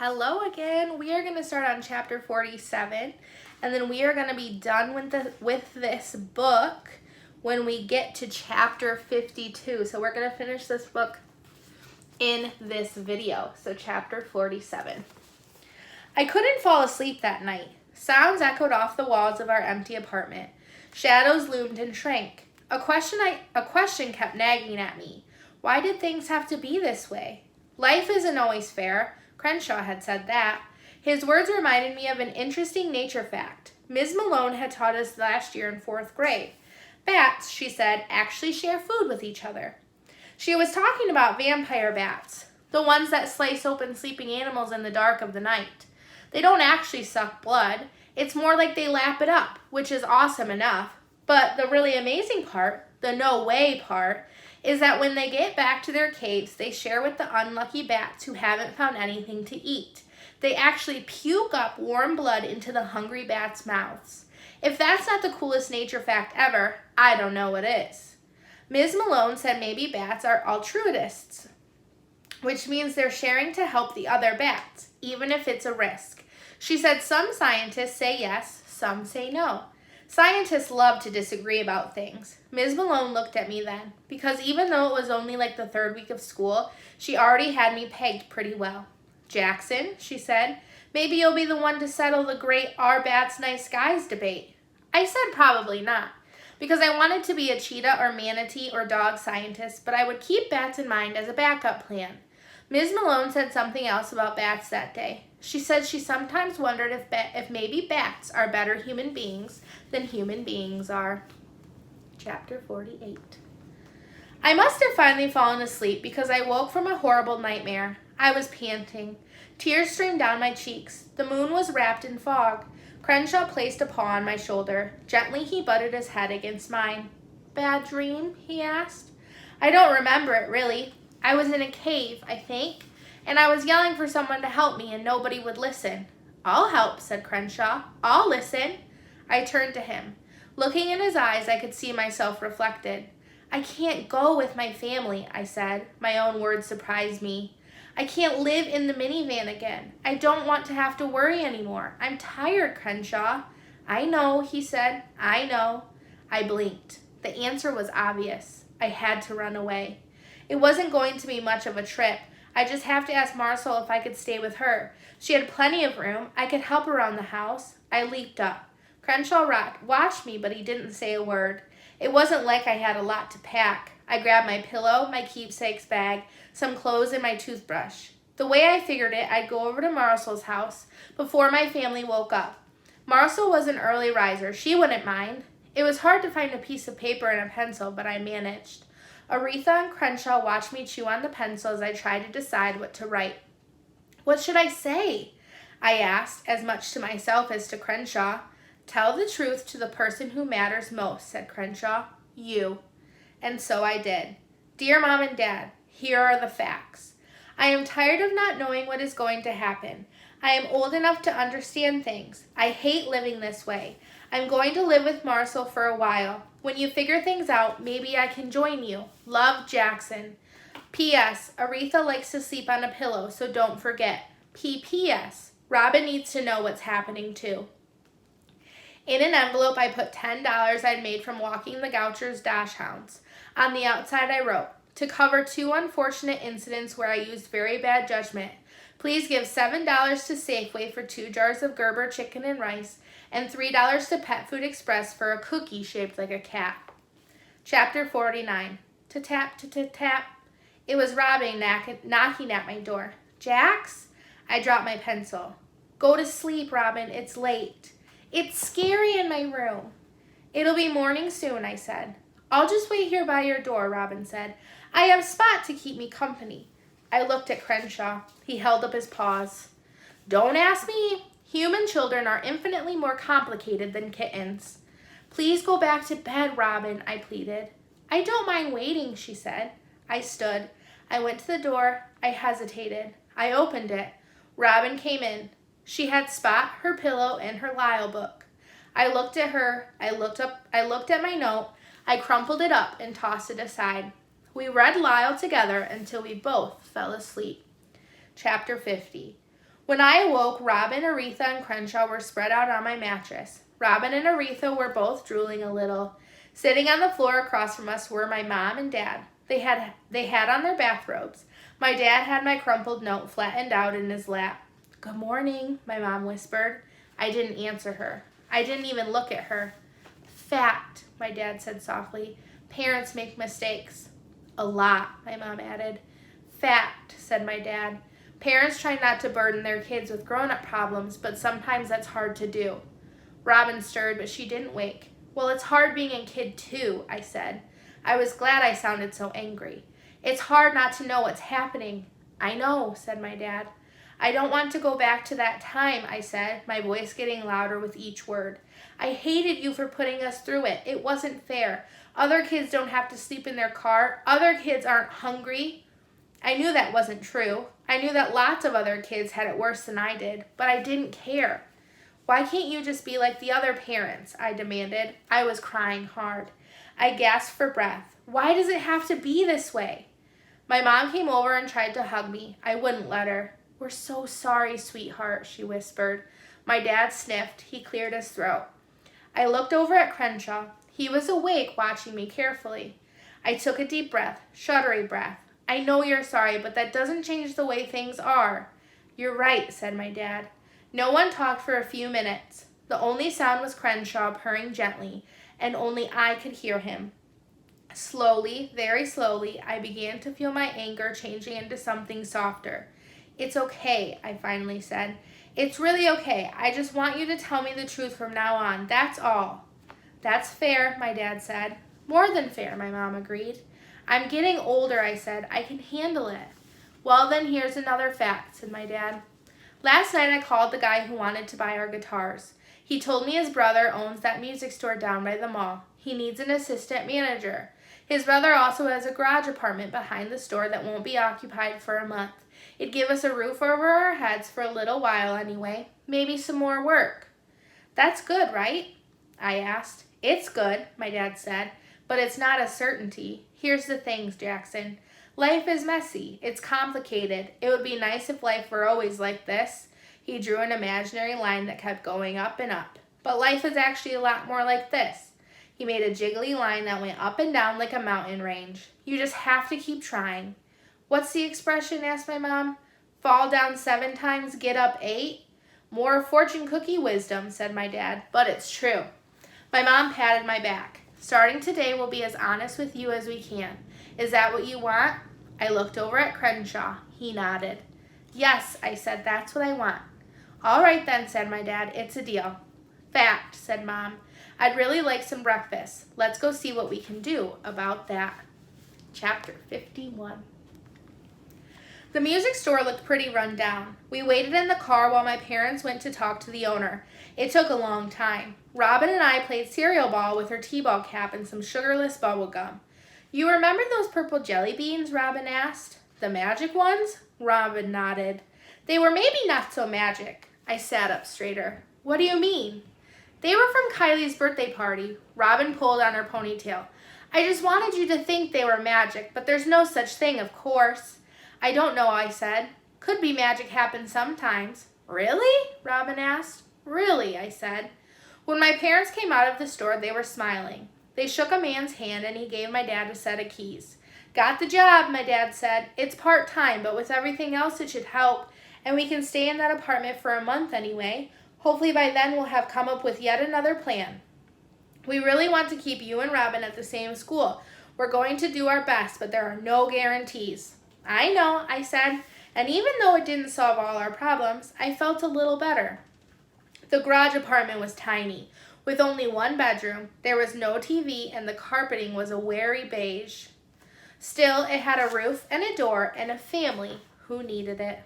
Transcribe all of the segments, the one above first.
Hello again. We are going to start on chapter 47, and then we are going to be done with this book when we get to chapter 52. So we're going to finish this book in this video. So chapter 47. I couldn't fall asleep that night. Sounds echoed off the walls of our empty apartment. Shadows loomed and shrank. A question kept nagging at me. Why did things have to be this way? Life isn't always fair. Crenshaw had said that. His words reminded me of an interesting nature fact Ms. Malone had taught us last year in 4th grade. Bats, she said, actually share food with each other. She was talking about vampire bats, the ones that slice open sleeping animals in the dark of the night. They don't actually suck blood. It's more like they lap it up, which is awesome enough. But the really amazing part, the no way part, is that when they get back to their caves, they share with the unlucky bats who haven't found anything to eat. They actually puke up warm blood into the hungry bats' mouths. If that's not the coolest nature fact ever, I don't know what is. Ms. Malone said maybe bats are altruists, which means they're sharing to help the other bats, even if it's a risk. She said some scientists say yes, some say no. Scientists love to disagree about things. Ms. Malone looked at me then, because even though it was only like the 3rd week of school, she already had me pegged pretty well. Jackson, she said, maybe you'll be the one to settle the great are bats nice guys debate. I said probably not, because I wanted to be a cheetah or manatee or dog scientist, but I would keep bats in mind as a backup plan. Ms. Malone said something else about bats that day. She said she sometimes wondered if maybe bats are better human beings than human beings are. Chapter 48. I must have finally fallen asleep because I woke from a horrible nightmare. I was panting. Tears streamed down my cheeks. The moon was wrapped in fog. Crenshaw placed a paw on my shoulder. Gently he butted his head against mine. Bad dream? He asked. I don't remember it, really. I was in a cave, I think, and I was yelling for someone to help me and nobody would listen. I'll help, said Crenshaw. I'll listen. I turned to him. Looking in his eyes, I could see myself reflected. I can't go with my family, I said. My own words surprised me. I can't live in the minivan again. I don't want to have to worry anymore. I'm tired, Crenshaw. I know, he said. I know. I blinked. The answer was obvious. I had to run away. It wasn't going to be much of a trip. I just have to ask Marcel if I could stay with her. She had plenty of room. I could help around the house. I leaped up. Crenshaw watched me, but he didn't say a word. It wasn't like I had a lot to pack. I grabbed my pillow, my keepsakes bag, some clothes, and my toothbrush. The way I figured it, I'd go over to Marcel's house before my family woke up. Marcel was an early riser. She wouldn't mind. It was hard to find a piece of paper and a pencil, but I managed. Aretha and Crenshaw watched me chew on the pencil as I tried to decide what to write. What should I say? I asked, as much to myself as to Crenshaw. Tell the truth to the person who matters most, said Crenshaw. You. And so I did. Dear Mom and Dad, here are the facts. I am tired of not knowing what is going to happen. I am old enough to understand things. I hate living this way. I'm going to live with Marcel for a while. When you figure things out, maybe I can join you. Love, Jackson. P.S. Aretha likes to sleep on a pillow, so don't forget. P.P.S. Robin needs to know what's happening too. In an envelope, I put $10 I'd made from walking the Gouchers' dachshunds. On the outside, I wrote, to cover 2 unfortunate incidents where I used very bad judgment, please give $7 to Safeway for 2 jars of Gerber chicken and rice, and $3 to Pet Food Express for a cookie shaped like a cat. Chapter 49. To-tap, to-tap. It was Robin knocking at my door. Jax? I dropped my pencil. Go to sleep, Robin. It's late. It's scary in my room. It'll be morning soon, I said. I'll just wait here by your door, Robin said. I have Spot to keep me company. I looked at Crenshaw. He held up his paws. Don't ask me. Human children are infinitely more complicated than kittens. Please go back to bed, Robin, I pleaded. I don't mind waiting, she said. I stood. I went to the door. I hesitated. I opened it. Robin came in. She had Spot, her pillow, and her Lyle book. I looked at her. I looked at my note. I crumpled it up and tossed it aside. We read Lyle together until we both fell asleep. Chapter 50. When I awoke, Robin, Aretha, and Crenshaw were spread out on my mattress. Robin and Aretha were both drooling a little. Sitting on the floor across from us were my mom and dad. They had on their bathrobes. My dad had my crumpled note flattened out in his lap. "Good morning," my mom whispered. I didn't answer her. I didn't even look at her. "Fact," my dad said softly. "Parents make mistakes." "A lot," my mom added. "Fact," said my dad. "Parents try not to burden their kids with grown-up problems, but sometimes that's hard to do." Robin stirred, but she didn't wake. "Well, it's hard being a kid too," I said. I was glad I sounded so angry. "It's hard not to know what's happening." "I know," said my dad. "I don't want to go back to that time," I said, my voice getting louder with each word. "I hated you for putting us through it. It wasn't fair. Other kids don't have to sleep in their car. Other kids aren't hungry." I knew that wasn't true. I knew that lots of other kids had it worse than I did, but I didn't care. "Why can't you just be like the other parents?" I demanded. I was crying hard. I gasped for breath. Why does it have to be this way? My mom came over and tried to hug me. I wouldn't let her. "We're so sorry, sweetheart," she whispered. My dad sniffed. He cleared his throat. I looked over at Crenshaw. He was awake, watching me carefully. I took a deep breath, shuddery breath. "I know you're sorry, but that doesn't change the way things are." "You're right," said my dad. No one talked for a few minutes. The only sound was Crenshaw purring gently, and only I could hear him. Slowly, very slowly, I began to feel my anger changing into something softer. "It's okay," I finally said. "It's really okay. I just want you to tell me the truth from now on. That's all." "That's fair," my dad said. "More than fair," my mom agreed. "I'm getting older," I said. "I can handle it." "Well, then here's another fact," said my dad. "Last night I called the guy who wanted to buy our guitars. He told me his brother owns that music store down by the mall. He needs an assistant manager. His brother also has a garage apartment behind the store that won't be occupied for a month. It'd give us a roof over our heads for a little while anyway. Maybe some more work." "That's good, right?" I asked. "It's good," my dad said, "but it's not a certainty. Here's the things, Jackson. Life is messy. It's complicated. It would be nice if life were always like this." He drew an imaginary line that kept going up and up. "But life is actually a lot more like this." He made a jiggly line that went up and down like a mountain range. "You just have to keep trying." "What's the expression?" asked my mom. "Fall down 7 times, get up 8? More fortune cookie wisdom," said my dad, "but it's true." My mom patted my back. "Starting today, we'll be as honest with you as we can. Is that what you want?" I looked over at Crenshaw. He nodded. "Yes," I said, "that's what I want." "All right then," said my dad, "it's a deal." "Fact," said Mom. "I'd really like some breakfast. Let's go see what we can do about that." Chapter 51. The music store looked pretty run down. We waited in the car while my parents went to talk to the owner. It took a long time. Robin and I played cereal ball with her T-ball cap and some sugarless bubble gum. "You remember those purple jelly beans?" Robin asked. "The magic ones?" Robin nodded. "They were maybe not so magic." I sat up straighter. "What do you mean?" "They were from Kylie's birthday party." Robin pulled on her ponytail. "I just wanted you to think they were magic, but there's no such thing, of course." "I don't know," I said. "Could be magic happens sometimes." "Really?" Robin asked. "Really," I said. When my parents came out of the store, they were smiling. They shook a man's hand and he gave my dad a set of keys. "Got the job," my dad said. "It's part-time, but with everything else it should help, and we can stay in that apartment for a month anyway. Hopefully by then we'll have come up with yet another plan. We really want to keep you and Robin at the same school. We're going to do our best, but there are no guarantees." "I know," I said, and even though it didn't solve all our problems, I felt a little better. The garage apartment was tiny, with only 1 bedroom. There was no TV, and the carpeting was a wary beige. Still, it had a roof and a door and a family who needed it.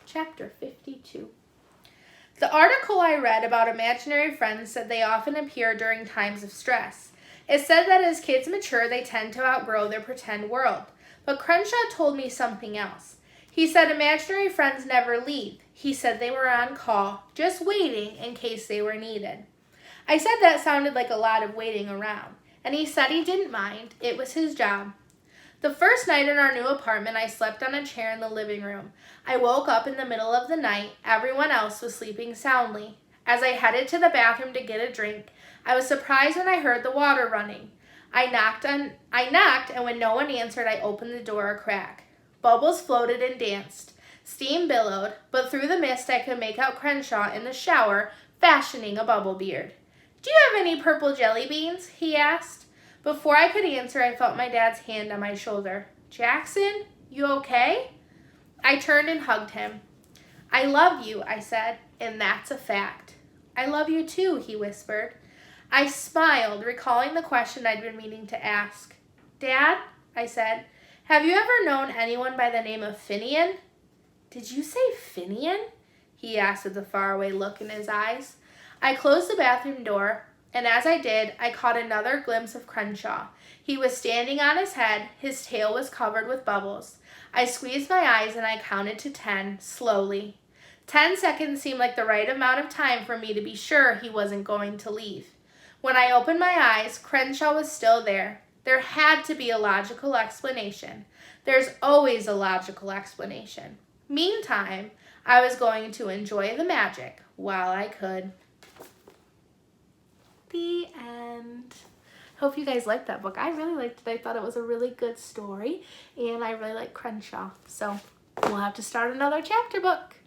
Chapter 52. The article I read about imaginary friends said they often appear during times of stress. It said that as kids mature, they tend to outgrow their pretend world. But Crenshaw told me something else. He said imaginary friends never leave. He said they were on call, just waiting in case they were needed. I said that sounded like a lot of waiting around, and he said he didn't mind. It was his job. The first night in our new apartment, I slept on a chair in the living room. I woke up in the middle of the night. Everyone else was sleeping soundly. As I headed to the bathroom to get a drink, I was surprised when I heard the water running. I knocked, and when no one answered, I opened the door a crack. Bubbles floated and danced. Steam billowed, but through the mist I could make out Crenshaw in the shower, fashioning a bubble beard. "Do you have any purple jelly beans?" he asked. Before I could answer, I felt my dad's hand on my shoulder. "Jackson, you okay?" I turned and hugged him. "I love you," I said, "and that's a fact." "I love you too," he whispered. I smiled, recalling the question I'd been meaning to ask. "Dad," I said, "have you ever known anyone by the name of Finian?" "Did you say Finian?" he asked with a faraway look in his eyes. I closed the bathroom door, and as I did, I caught another glimpse of Crenshaw. He was standing on his head. His tail was covered with bubbles. I squeezed my eyes and I counted to 10, slowly. 10 seconds seemed like the right amount of time for me to be sure he wasn't going to leave. When I opened my eyes, Crenshaw was still there. There had to be a logical explanation. There's always a logical explanation. Meantime, I was going to enjoy the magic while I could. The end. Hope you guys liked that book. I really liked it. I thought it was a really good story, and I really like Crenshaw. So we'll have to start another chapter book.